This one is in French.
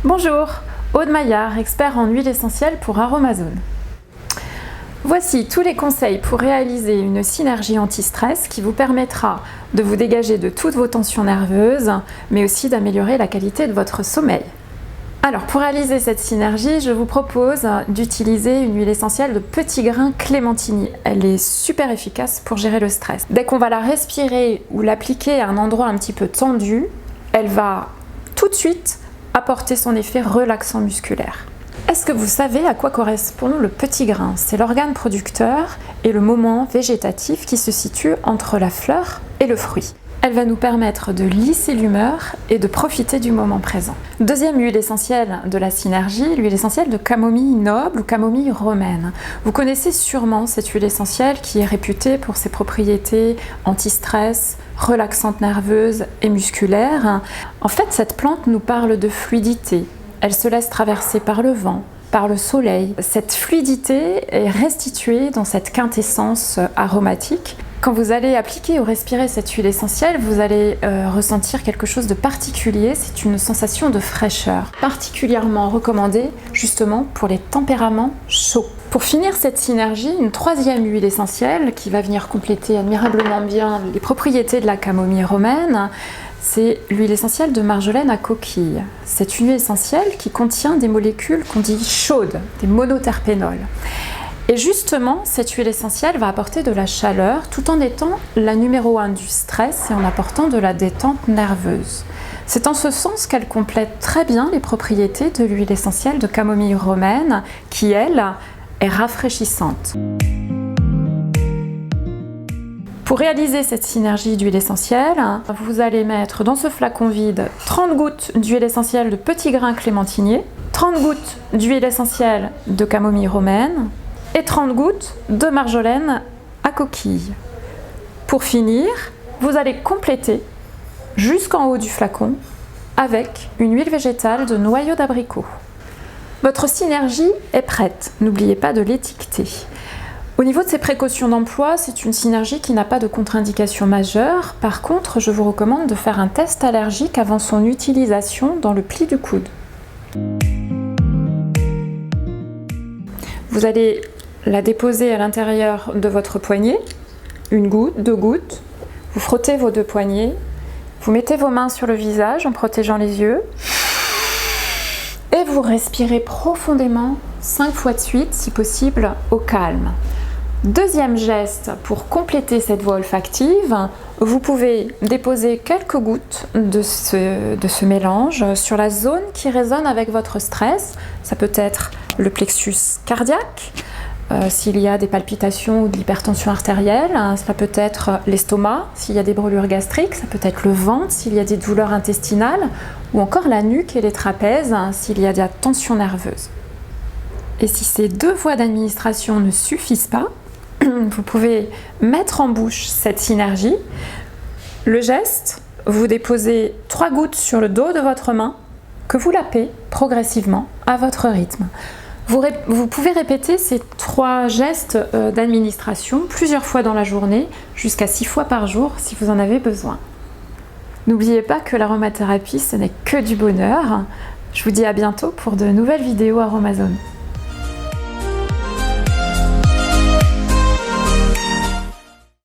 Bonjour, Aude Maillard, expert en huile essentielle pour Aromazone. Voici tous les conseils pour réaliser une synergie anti-stress qui vous permettra de vous dégager de toutes vos tensions nerveuses, mais aussi d'améliorer la qualité de votre sommeil. Alors pour réaliser cette synergie, je vous propose d'utiliser une huile essentielle de petit grain clémentini. Elle est super efficace pour gérer le stress. Dès qu'on va la respirer ou l'appliquer à un endroit un petit peu tendu, elle va tout de suite apporter son effet relaxant musculaire. Est-ce que vous savez à quoi correspond le petit grain? C'est l'organe producteur et le moment végétatif qui se situe entre la fleur et le fruit. Elle va nous permettre de lisser l'humeur et de profiter du moment présent. Deuxième huile essentielle de la synergie, l'huile essentielle de camomille noble ou camomille romaine. Vous connaissez sûrement cette huile essentielle qui est réputée pour ses propriétés anti-stress, relaxante nerveuse et musculaire. En fait, cette plante nous parle de fluidité. Elle se laisse traverser par le vent, par le soleil. Cette fluidité est restituée dans cette quintessence aromatique. Quand vous allez appliquer ou respirer cette huile essentielle, vous allez ressentir quelque chose de particulier. C'est une sensation de fraîcheur, particulièrement recommandée justement pour les tempéraments chauds. Pour finir cette synergie, une troisième huile essentielle qui va venir compléter admirablement bien les propriétés de la camomille romaine, c'est l'huile essentielle de marjolaine à coquille. C'est une huile essentielle qui contient des molécules qu'on dit chaudes, des monoterpénols. Et justement, cette huile essentielle va apporter de la chaleur tout en étant la numéro 1 du stress et en apportant de la détente nerveuse. C'est en ce sens qu'elle complète très bien les propriétés de l'huile essentielle de camomille romaine qui, elle, est rafraîchissante. Pour réaliser cette synergie d'huile essentielle, vous allez mettre dans ce flacon vide 30 gouttes d'huile essentielle de petit grain clémentinier, 30 gouttes d'huile essentielle de camomille romaine et 30 gouttes de marjolaine à coquille. Pour finir, vous allez compléter jusqu'en haut du flacon avec une huile végétale de noyau d'abricot. Votre synergie est prête, n'oubliez pas de l'étiqueter. Au niveau de ses précautions d'emploi, c'est une synergie qui n'a pas de contre-indication majeure. Par contre, je vous recommande de faire un test allergique avant son utilisation dans le pli du coude. Vous allez la déposer à l'intérieur de votre poignet, une goutte, 2 gouttes. Vous frottez vos 2 poignets, vous mettez vos mains sur le visage en protégeant les yeux et vous respirez profondément 5 fois de suite, si possible, au calme. Deuxième geste, pour compléter cette voie olfactive, vous pouvez déposer quelques gouttes de ce mélange sur la zone qui résonne avec votre stress. Ça peut être le plexus cardiaque, s'il y a des palpitations ou de l'hypertension artérielle, ça peut être l'estomac, s'il y a des brûlures gastriques, ça peut être le ventre, s'il y a des douleurs intestinales, ou encore la nuque et les trapèzes, s'il y a de la tension nerveuse. Et si ces 2 voies d'administration ne suffisent pas, vous pouvez mettre en bouche cette synergie. Le geste, vous déposez 3 gouttes sur le dos de votre main, que vous lapez progressivement à votre rythme. Vous pouvez répéter ces 3 gestes d'administration plusieurs fois dans la journée, jusqu'à 6 fois par jour si vous en avez besoin. N'oubliez pas que l'aromathérapie, ce n'est que du bonheur. Je vous dis à bientôt pour de nouvelles vidéos Aromazone.